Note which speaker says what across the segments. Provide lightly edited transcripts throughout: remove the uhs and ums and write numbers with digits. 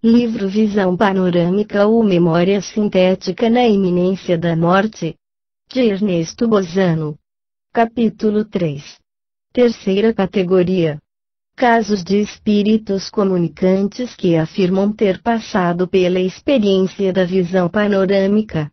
Speaker 1: Livro Visão Panorâmica ou Memória Sintética na Iminência da Morte, de Ernesto Bozano. Capítulo 3. Terceira categoria. Casos de espíritos comunicantes que afirmam ter passado pela experiência da visão panorâmica.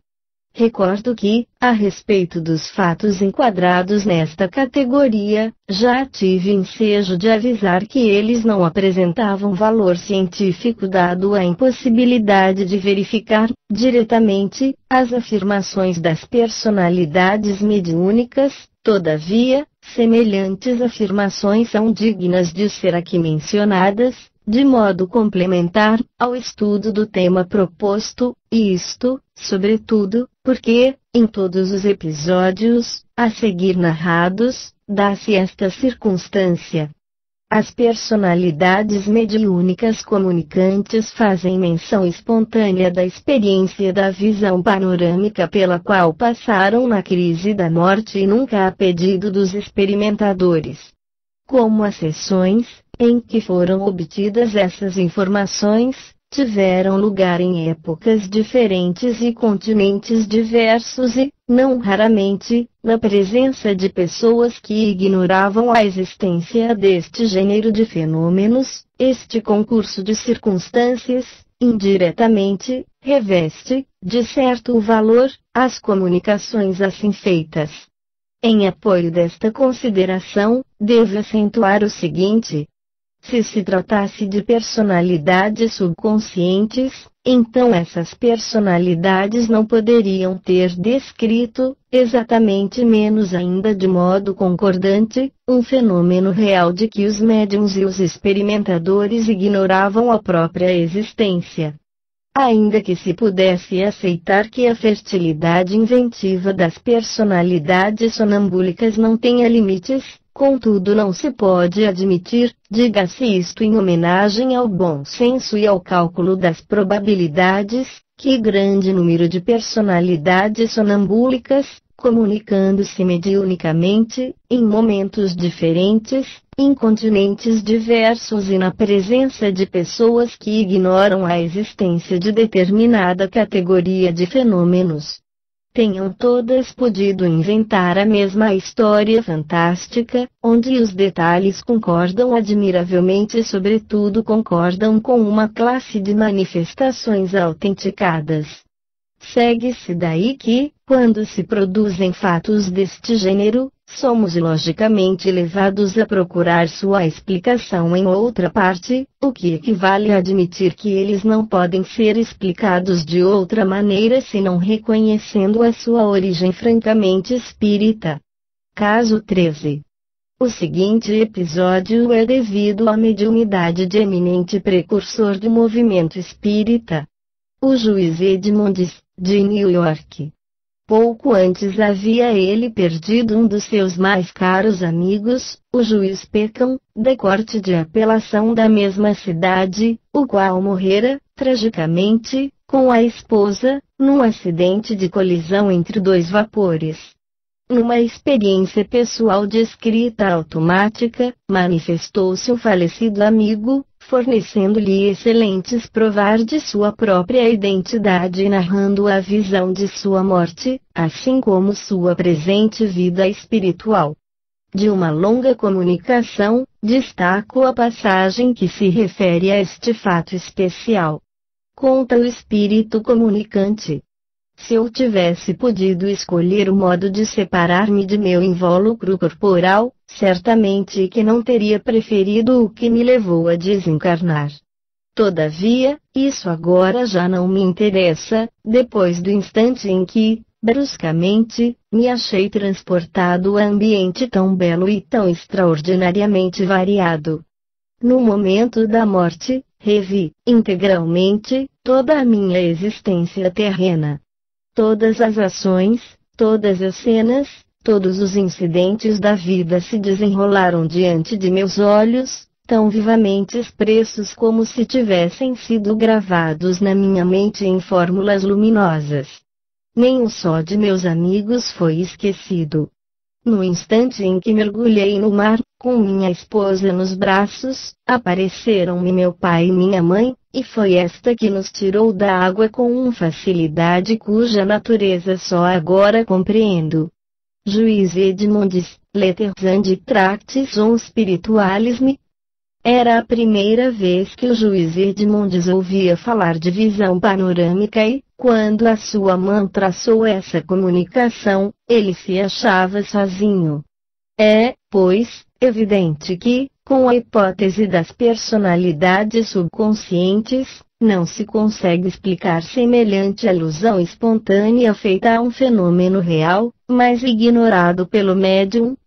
Speaker 1: Recordo que, a respeito dos fatos enquadrados nesta categoria, já tive ensejo de avisar que eles não apresentavam valor científico dado a impossibilidade de verificar, diretamente, as afirmações das personalidades mediúnicas. Todavia, semelhantes afirmações são dignas de ser aqui mencionadas, de modo complementar, ao estudo do tema proposto, e isto, sobretudo, porque, em todos os episódios, a seguir narrados, dá-se esta circunstância. As personalidades mediúnicas comunicantes fazem menção espontânea da experiência da visão panorâmica pela qual passaram na crise da morte e nunca a pedido dos experimentadores. Como as sessões, em que foram obtidas essas informações, tiveram lugar em épocas diferentes e continentes diversos e, não raramente, na presença de pessoas que ignoravam a existência deste gênero de fenômenos, este concurso de circunstâncias, indiretamente, reveste, de certo valor, as comunicações assim feitas. Em apoio desta consideração, devo acentuar o seguinte. Se se tratasse de personalidades subconscientes, então essas personalidades não poderiam ter descrito, exatamente menos ainda de modo concordante, um fenômeno real de que os médiuns e os experimentadores ignoravam a própria existência. Ainda que se pudesse aceitar que a fertilidade inventiva das personalidades sonambúlicas não tenha limites, contudo não se pode admitir, diga-se isto em homenagem ao bom senso e ao cálculo das probabilidades, que grande número de personalidades sonambúlicas, comunicando-se mediunicamente, em momentos diferentes, em continentes diversos e na presença de pessoas que ignoram a existência de determinada categoria de fenômenos, tenham todas podido inventar a mesma história fantástica, onde os detalhes concordam admiravelmente e sobretudo concordam com uma classe de manifestações autenticadas. Segue-se daí que, quando se produzem fatos deste gênero, somos logicamente levados a procurar sua explicação em outra parte, o que equivale a admitir que eles não podem ser explicados de outra maneira senão reconhecendo a sua origem francamente espírita. Caso 13. O seguinte episódio é devido à mediunidade de eminente precursor do movimento espírita. O juiz Edmonds, de New York. Pouco antes havia ele perdido um dos seus mais caros amigos, o juiz Peckham, da Corte de Apelação da mesma cidade, o qual morrera, tragicamente, com a esposa, num acidente de colisão entre dois vapores. Numa experiência pessoal de escrita automática, manifestou-se o falecido amigo, fornecendo-lhe excelentes provar de sua própria identidade e narrando a visão de sua morte, assim como sua presente vida espiritual. De uma longa comunicação, destaco a passagem que se refere a este fato especial. Conta o espírito comunicante. Se eu tivesse podido escolher o modo de separar-me de meu invólucro corporal, certamente que não teria preferido o que me levou a desencarnar. Todavia, isso agora já não me interessa, depois do instante em que, bruscamente, me achei transportado a ambiente tão belo e tão extraordinariamente variado. No momento da morte, revi, integralmente, toda a minha existência terrena. Todas as ações, todas as cenas, todos os incidentes da vida se desenrolaram diante de meus olhos, tão vivamente expressos como se tivessem sido gravados na minha mente em fórmulas luminosas. Nem um só de meus amigos foi esquecido. No instante em que mergulhei no mar, com minha esposa nos braços, apareceram-me meu pai e minha mãe, e foi esta que nos tirou da água com uma facilidade cuja natureza só agora compreendo. Juiz Edmundis, Letters and Tracts on Spiritualism. Era a primeira vez que o juiz Edmundis ouvia falar de visão panorâmica e, quando a sua mãe traçou essa comunicação, ele se achava sozinho. É, pois, evidente que, com a hipótese das personalidades subconscientes, não se consegue explicar semelhante alusão espontânea feita a um fenômeno real, mas ignorado pelo médium.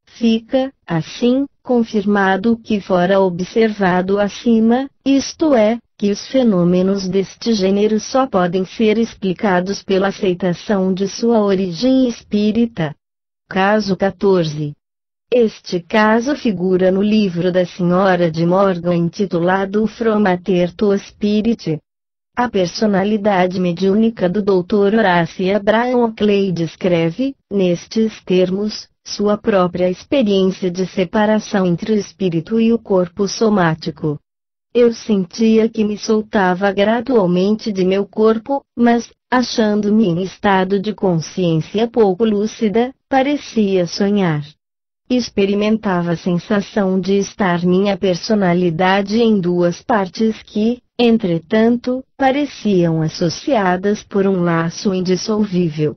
Speaker 1: Fica, assim, confirmado o que fora observado acima, isto é, que os fenômenos deste gênero só podem ser explicados pela aceitação de sua origem espírita. Caso 14. Este caso figura no livro da Senhora de Morgan intitulado From Mater to Spirit. A personalidade mediúnica do Dr. Horace Abraham Oakley descreve, nestes termos, sua própria experiência de separação entre o espírito e o corpo somático. Eu sentia que me soltava gradualmente de meu corpo, mas, achando-me em estado de consciência pouco lúcida, parecia sonhar. Experimentava a sensação de estar minha personalidade em duas partes que, entretanto, pareciam associadas por um laço indissolvível.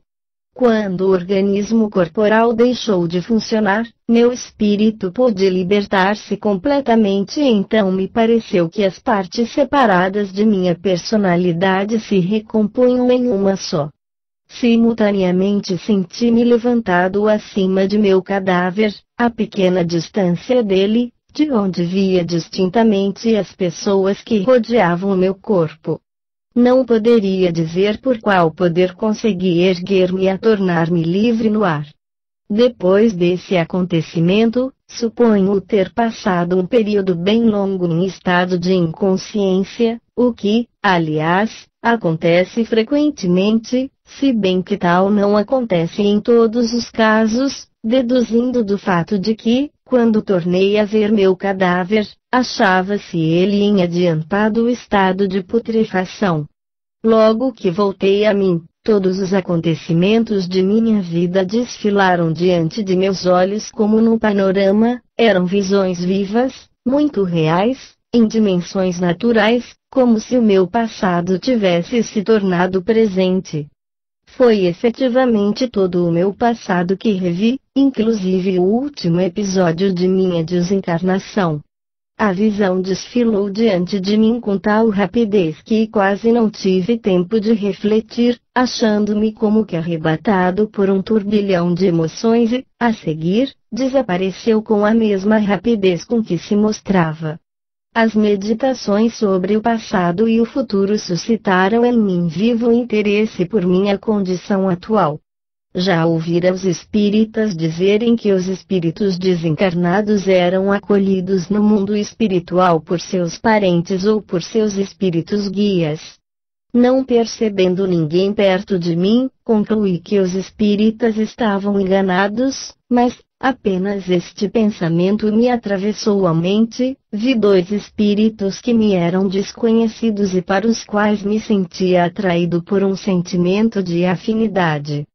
Speaker 1: Quando o organismo corporal deixou de funcionar, meu espírito pôde libertar-se completamente e então me pareceu que as partes separadas de minha personalidade se recompunham em uma só. Simultaneamente senti-me levantado acima de meu cadáver, a pequena distância dele, de onde via distintamente as pessoas que rodeavam o meu corpo. Não poderia dizer por qual poder consegui erguer-me a tornar-me livre no ar. Depois desse acontecimento, suponho ter passado um período bem longo em estado de inconsciência, o que, aliás, acontece frequentemente, se bem que tal não acontece em todos os casos, deduzindo do fato de que, quando tornei a ver meu cadáver, achava-se ele em adiantado estado de putrefação. Logo que voltei a mim, todos os acontecimentos de minha vida desfilaram diante de meus olhos como num panorama, eram visões vivas, muito reais, em dimensões naturais, como se o meu passado tivesse se tornado presente. Foi efetivamente todo o meu passado que revi, inclusive o último episódio de minha desencarnação. A visão desfilou diante de mim com tal rapidez que quase não tive tempo de refletir, achando-me como que arrebatado por um turbilhão de emoções e, a seguir, desapareceu com a mesma rapidez com que se mostrava. As meditações sobre o passado e o futuro suscitaram em mim vivo interesse por minha condição atual. Já ouvira os espíritas dizerem que os espíritos desencarnados eram acolhidos no mundo espiritual por seus parentes ou por seus espíritos guias. Não percebendo ninguém perto de mim, concluí que os espíritas estavam enganados, mas, apenas este pensamento me atravessou a mente, vi dois espíritos que me eram desconhecidos e para os quais me sentia atraído por um sentimento de afinidade.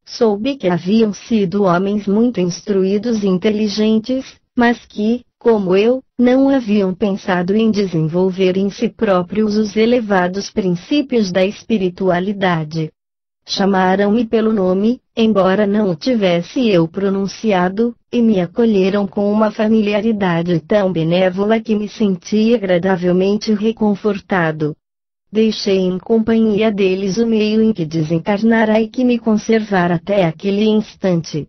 Speaker 1: Soube que haviam sido homens muito instruídos e inteligentes, mas que, como eu, não haviam pensado em desenvolver em si próprios os elevados princípios da espiritualidade. Chamaram-me pelo nome, embora não o tivesse eu pronunciado, e me acolheram com uma familiaridade tão benévola que me senti agradavelmente reconfortado. Deixei em companhia deles o meio em que desencarnara e que me conservara até aquele instante.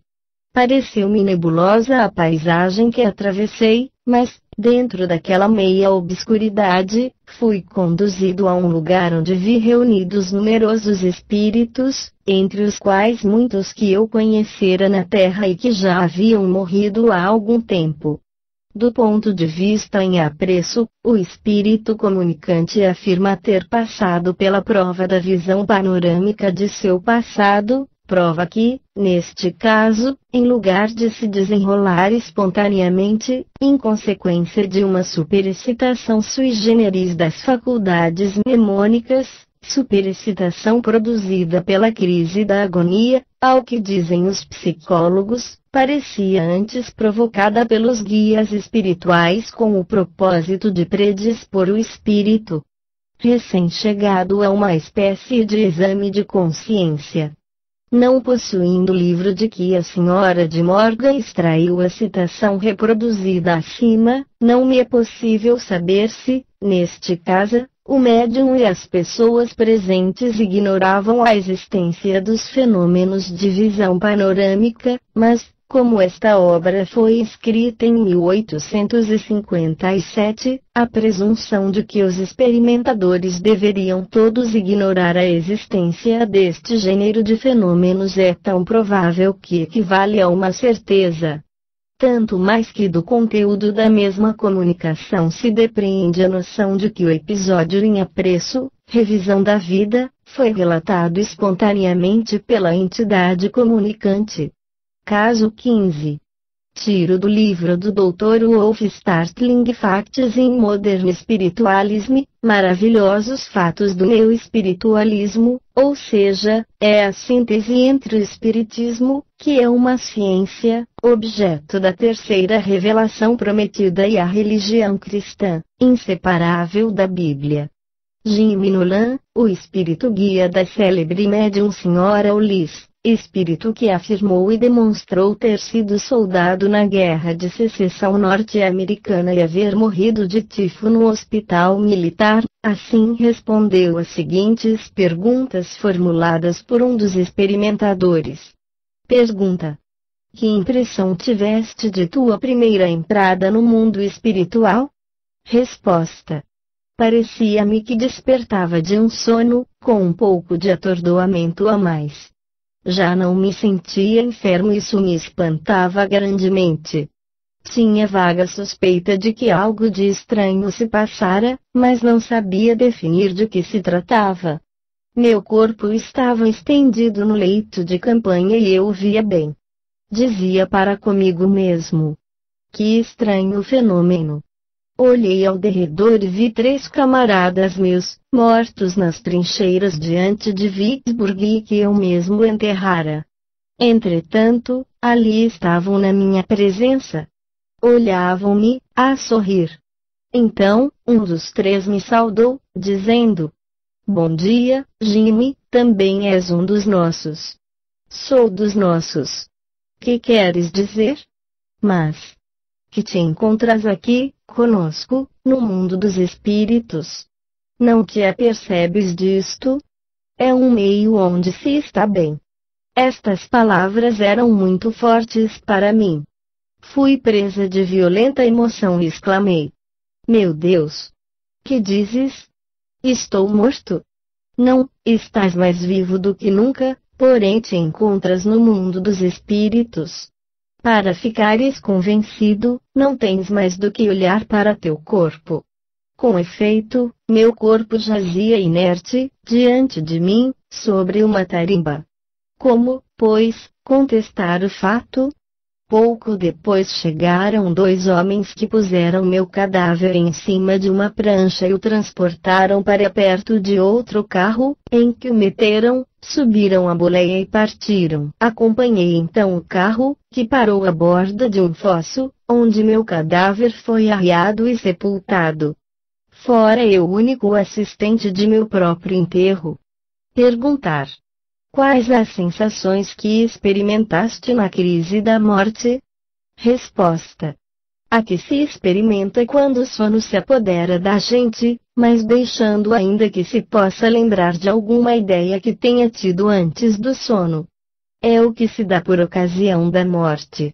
Speaker 1: Pareceu-me nebulosa a paisagem que atravessei, mas, dentro daquela meia obscuridade, fui conduzido a um lugar onde vi reunidos numerosos espíritos, entre os quais muitos que eu conhecera na terra e que já haviam morrido há algum tempo. Do ponto de vista em apreço, o espírito comunicante afirma ter passado pela prova da visão panorâmica de seu passado, prova que, neste caso, em lugar de se desenrolar espontaneamente, em consequência de uma superexcitação sui generis das faculdades mnemônicas, superexcitação produzida pela crise da agonia, ao que dizem os psicólogos, parecia antes provocada pelos guias espirituais com o propósito de predispor o espírito recém-chegado a uma espécie de exame de consciência. Não possuindo o livro de que a senhora de Morgan extraiu a citação reproduzida acima, não me é possível saber se, neste caso, o médium e as pessoas presentes ignoravam a existência dos fenômenos de visão panorâmica, mas, como esta obra foi escrita em 1857, a presunção de que os experimentadores deveriam todos ignorar a existência deste gênero de fenômenos é tão provável que equivale a uma certeza. Tanto mais que do conteúdo da mesma comunicação se depreende a noção de que o episódio em apreço, revisão da vida, foi relatado espontaneamente pela entidade comunicante. Caso 15. Tiro do livro do Dr. Wolf Startling Facts in Modern Spiritualism, Maravilhosos Fatos do Neo-Espiritualismo, ou seja, é a síntese entre o Espiritismo, que é uma ciência, objeto da terceira revelação prometida, e a religião cristã, inseparável da Bíblia. Jimmy Nolan, o espírito guia da célebre médium Sra. Ulysse, espírito que afirmou e demonstrou ter sido soldado na Guerra de Secessão norte-americana e haver morrido de tifo no hospital militar, assim respondeu às seguintes perguntas formuladas por um dos experimentadores. Pergunta: que impressão tiveste de tua primeira entrada no mundo espiritual? Resposta: parecia-me que despertava de um sono, com um pouco de atordoamento a mais. Já não me sentia enfermo e isso me espantava grandemente. Tinha vaga suspeita de que algo de estranho se passara, mas não sabia definir de que se tratava. Meu corpo estava estendido no leito de campanha e eu via bem. Dizia para comigo mesmo: que estranho fenômeno. Olhei ao derredor e vi 3 camaradas meus, mortos nas trincheiras diante de Vicksburg e que eu mesmo enterrara. Entretanto, ali estavam na minha presença. Olhavam-me, a sorrir. Então, um dos 3 me saudou, dizendo: bom dia, Jimmy, também és um dos nossos. Sou dos nossos. Que queres dizer? Mas que te encontras aqui, conosco, no mundo dos espíritos. Não te apercebes disto? É um meio onde se está bem. Estas palavras eram muito fortes para mim. Fui presa de violenta emoção e exclamei: meu Deus! Que dizes? Estou morto? Não, estás mais vivo do que nunca, porém te encontras no mundo dos espíritos. Para ficares convencido, não tens mais do que olhar para teu corpo. Com efeito, meu corpo jazia inerte, diante de mim, sobre uma tarimba. Como, pois, contestar o fato? Pouco depois chegaram 2 homens que puseram meu cadáver em cima de uma prancha e o transportaram para perto de outro carro, em que o meteram, subiram a boleia e partiram. Acompanhei então o carro, que parou à borda de um fosso, onde meu cadáver foi arriado e sepultado. Fora eu o único assistente de meu próprio enterro. Perguntar: quais as sensações que experimentaste na crise da morte? Resposta: a que se experimenta quando o sono se apodera da gente, mas deixando ainda que se possa lembrar de alguma ideia que tenha tido antes do sono. É o que se dá por ocasião da morte.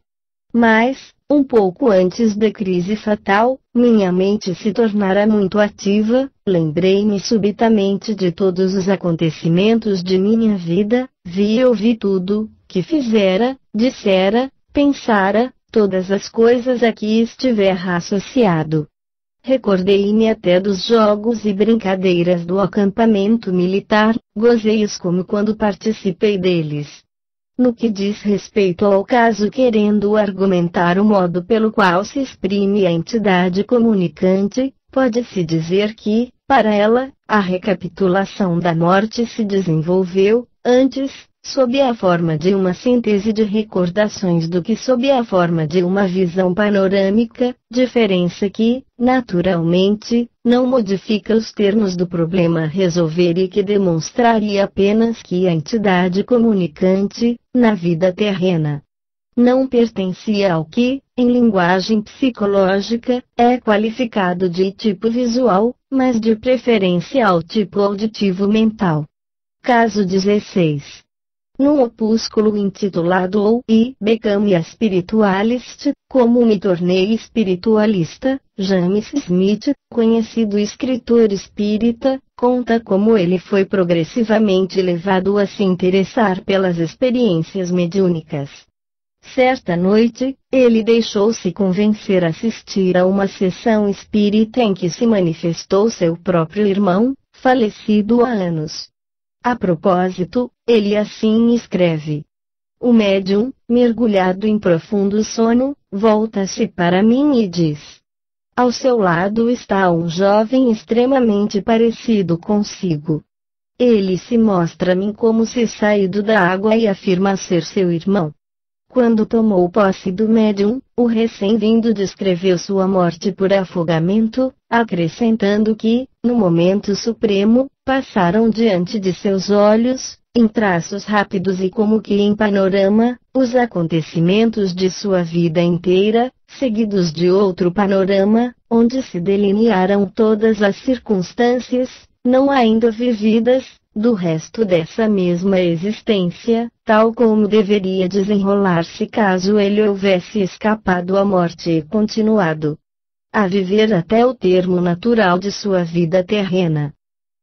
Speaker 1: Mas, um pouco antes da crise fatal, minha mente se tornara muito ativa, lembrei-me subitamente de todos os acontecimentos de minha vida, vi e ouvi tudo, que fizera, dissera, pensara, todas as coisas a que estiver associado. Recordei-me até dos jogos e brincadeiras do acampamento militar, gozei-os como quando participei deles. no que diz respeito ao caso, querendo argumentar o modo pelo qual se exprime a entidade comunicante, pode-se dizer que, para ela, a recapitulação da morte se desenvolveu, antes, sob a forma de uma síntese de recordações do que sob a forma de uma visão panorâmica, diferença que, naturalmente, não modifica os termos do problema a resolver e que demonstraria apenas que a entidade comunicante, na vida terrena, não pertencia ao que, em linguagem psicológica, é qualificado de tipo visual, mas de preferência ao tipo auditivo mental. Caso 16. Num opúsculo intitulado Ou I Became a Spiritualist, Como Me Tornei Espiritualista, James Smith, conhecido escritor espírita, conta como ele foi progressivamente levado a se interessar pelas experiências mediúnicas. Certa noite, ele deixou-se convencer a assistir a uma sessão espírita em que se manifestou seu próprio irmão, falecido há anos. A propósito, ele assim escreve: o médium, mergulhado em profundo sono, volta-se para mim e diz: ao seu lado está um jovem extremamente parecido consigo. Ele se mostra a mim como se saído da água e afirma ser seu irmão. Quando tomou posse do médium, o recém-vindo descreveu sua morte por afogamento, acrescentando que, no momento supremo, passaram diante de seus olhos, em traços rápidos e como que em panorama, os acontecimentos de sua vida inteira, seguidos de outro panorama, onde se delinearam todas as circunstâncias, não ainda vividas, do resto dessa mesma existência, tal como deveria desenrolar-se caso ele houvesse escapado à morte e continuado a viver até o termo natural de sua vida terrena.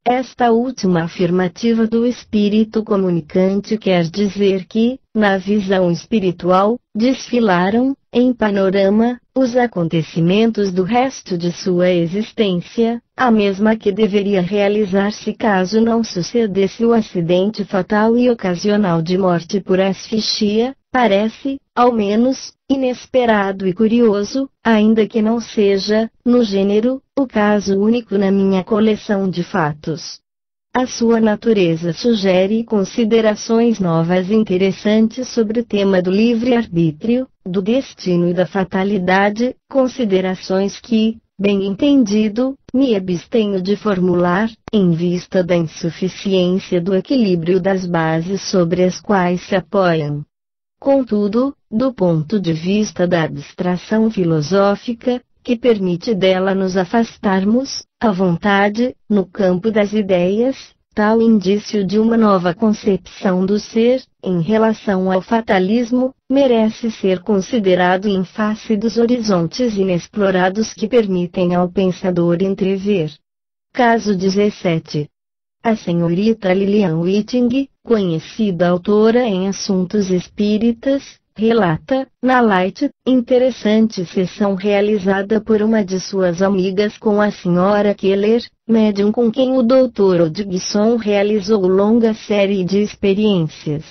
Speaker 1: Esta última afirmativa do espírito comunicante quer dizer que, na visão espiritual, desfilaram, em panorama, os acontecimentos do resto de sua existência, a mesma que deveria realizar-se caso não sucedesse o acidente fatal e ocasional de morte por asfixia. Parece, ao menos, inesperado e curioso, ainda que não seja, no gênero, o caso único na minha coleção de fatos. A sua natureza sugere considerações novas e interessantes sobre o tema do livre-arbítrio, do destino e da fatalidade, considerações que, bem entendido, me abstenho de formular, em vista da insuficiência do equilíbrio das bases sobre as quais se apoiam. Contudo, do ponto de vista da abstração filosófica, que permite dela nos afastarmos, à vontade, no campo das ideias, tal indício de uma nova concepção do ser, em relação ao fatalismo, merece ser considerado em face dos horizontes inexplorados que permitem ao pensador entrever. Caso 17. A senhorita Lilian Whiting, conhecida autora em assuntos espíritas, relata, na Light, interessante sessão realizada por uma de suas amigas com a senhora Keller, médium com quem o Dr. Hodgson realizou longa série de experiências.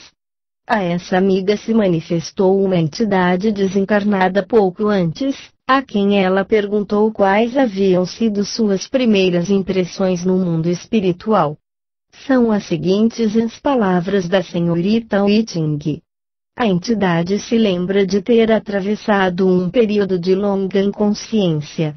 Speaker 1: A essa amiga se manifestou uma entidade desencarnada pouco antes, a quem ela perguntou quais haviam sido suas primeiras impressões no mundo espiritual. São as seguintes as palavras da senhorita Whiting. A entidade se lembra de ter atravessado um período de longa inconsciência.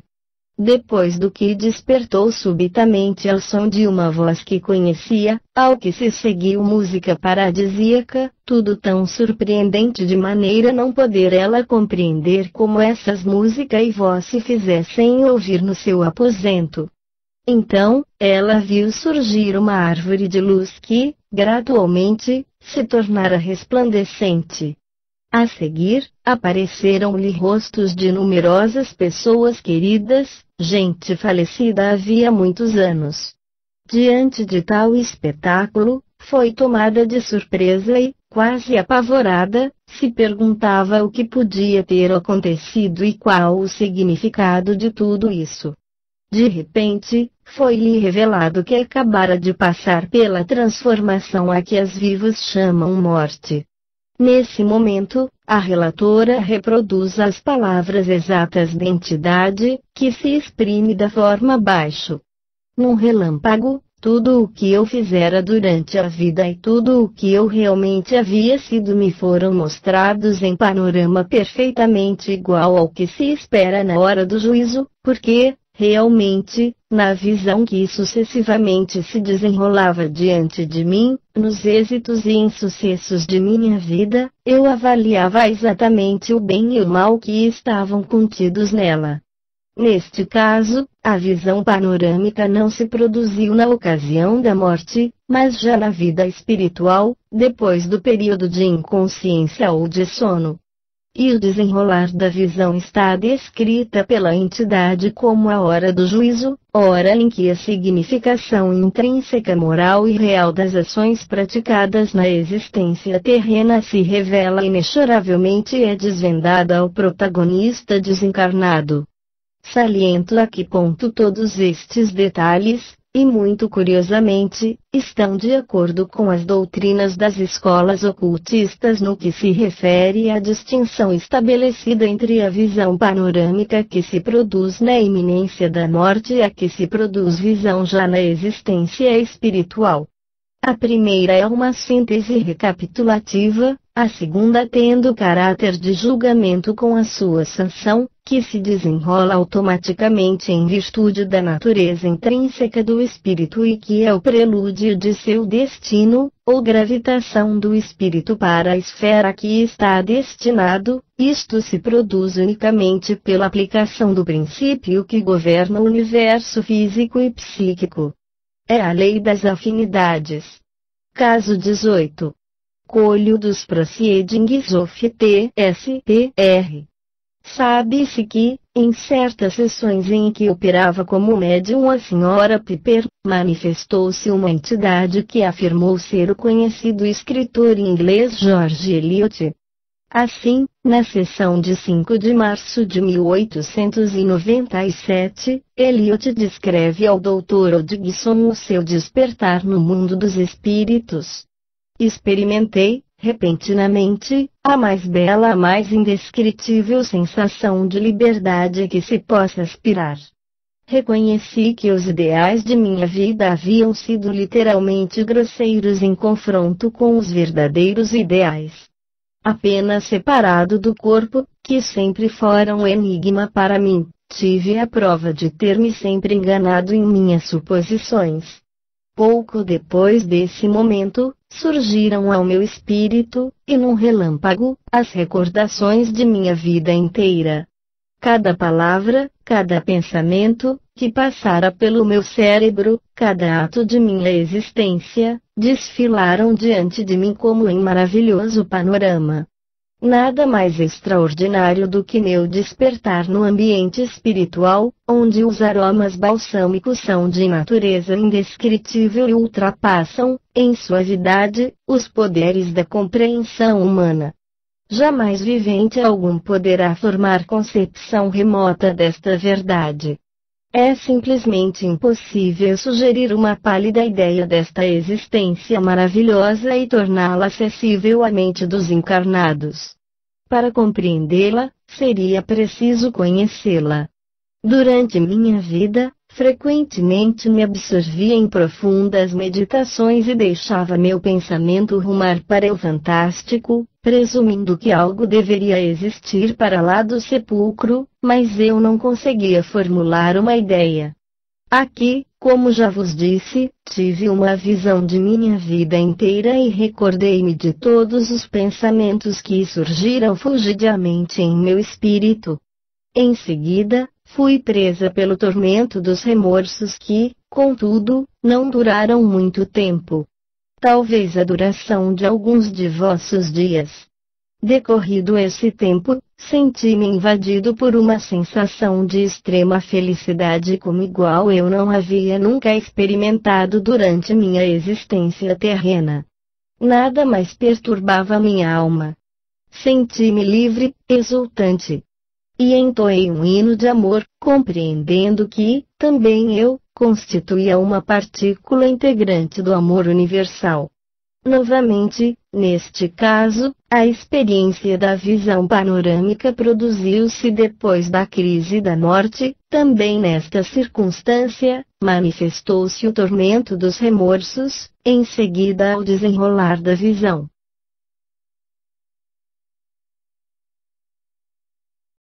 Speaker 1: Depois do que despertou subitamente ao som de uma voz que conhecia, ao que se seguiu música paradisíaca, tudo tão surpreendente de maneira a não poder ela compreender como essas música e voz se fizessem ouvir no seu aposento. Então, ela viu surgir uma árvore de luz que, gradualmente, se tornara resplandecente. A seguir, apareceram-lhe rostos de numerosas pessoas queridas, gente falecida havia muitos anos. Diante de tal espetáculo, foi tomada de surpresa e, quase apavorada, se perguntava o que podia ter acontecido e qual o significado de tudo isso. De repente, foi-lhe revelado que acabara de passar pela transformação a que as vivos chamam morte. Nesse momento, a relatora reproduz as palavras exatas da entidade, que se exprime da forma abaixo. Num relâmpago, tudo o que eu fizera durante a vida e tudo o que eu realmente havia sido me foram mostrados em panorama perfeitamente igual ao que se espera na hora do juízo, porque, realmente, na visão que sucessivamente se desenrolava diante de mim, nos êxitos e insucessos de minha vida, eu avaliava exatamente o bem e o mal que estavam contidos nela. Neste caso, a visão panorâmica não se produziu na ocasião da morte, mas já na vida espiritual, depois do período de inconsciência ou de sono. E o desenrolar da visão está descrita pela entidade como a hora do juízo, hora em que a significação intrínseca moral e real das ações praticadas na existência terrena se revela inexoravelmente e é desvendada ao protagonista desencarnado. Saliento a que ponto todos estes detalhes, e muito curiosamente, estão de acordo com as doutrinas das escolas ocultistas no que se refere à distinção estabelecida entre a visão panorâmica que se produz na iminência da morte e a que se produz visão já na existência espiritual. A primeira é uma síntese recapitulativa, a segunda tendo caráter de julgamento com a sua sanção, que se desenrola automaticamente em virtude da natureza intrínseca do espírito e que é o prelúdio de seu destino, ou gravitação do espírito para a esfera a que está destinado. Isto se produz unicamente pela aplicação do princípio que governa o universo físico e psíquico. É a lei das afinidades. Caso 18. Colho dos Proceedings of T.S.P.R. Sabe-se que, em certas sessões em que operava como médium a Sra. Piper, manifestou-se uma entidade que afirmou ser o conhecido escritor inglês George Eliot. Assim, na sessão de 5 de março de 1897, Eliot descreve ao Dr. Hodgson o seu despertar no mundo dos espíritos. Experimentei, repentinamente, a mais bela, a mais indescritível sensação de liberdade que se possa aspirar. Reconheci que os ideais de minha vida haviam sido literalmente grosseiros em confronto com os verdadeiros ideais. Apenas separado do corpo, que sempre fora um enigma para mim, tive a prova de ter me sempre enganado em minhas suposições. Pouco depois desse momento, surgiram ao meu espírito, e num relâmpago, as recordações de minha vida inteira. Cada palavra, cada pensamento, que passara pelo meu cérebro, cada ato de minha existência, desfilaram diante de mim como em maravilhoso panorama. Nada mais extraordinário do que meu despertar no ambiente espiritual, onde os aromas balsâmicos são de natureza indescritível e ultrapassam, em suavidade, os poderes da compreensão humana. Jamais vivente algum poderá formar concepção remota desta verdade. É simplesmente impossível sugerir uma pálida ideia desta existência maravilhosa e torná-la acessível à mente dos encarnados. Para compreendê-la, seria preciso conhecê-la. Durante minha vida, frequentemente me absorvia em profundas meditações e deixava meu pensamento rumar para o fantástico, presumindo que algo deveria existir para lá do sepulcro, mas eu não conseguia formular uma ideia. Aqui, como já vos disse, tive uma visão de minha vida inteira e recordei-me de todos os pensamentos que surgiram fugidiamente em meu espírito. Em seguida, fui presa pelo tormento dos remorsos que, contudo, não duraram muito tempo. Talvez a duração de alguns de vossos dias. Decorrido esse tempo, senti-me invadido por uma sensação de extrema felicidade como igual eu não havia nunca experimentado durante minha existência terrena. Nada mais perturbava minha alma. Senti-me livre, exultante. E entoei um hino de amor, compreendendo que, também eu, constituía uma partícula integrante do amor universal. Novamente, neste caso, a experiência da visão panorâmica produziu-se depois da crise da morte. Também nesta circunstância, manifestou-se o tormento dos remorsos, em seguida ao desenrolar da visão.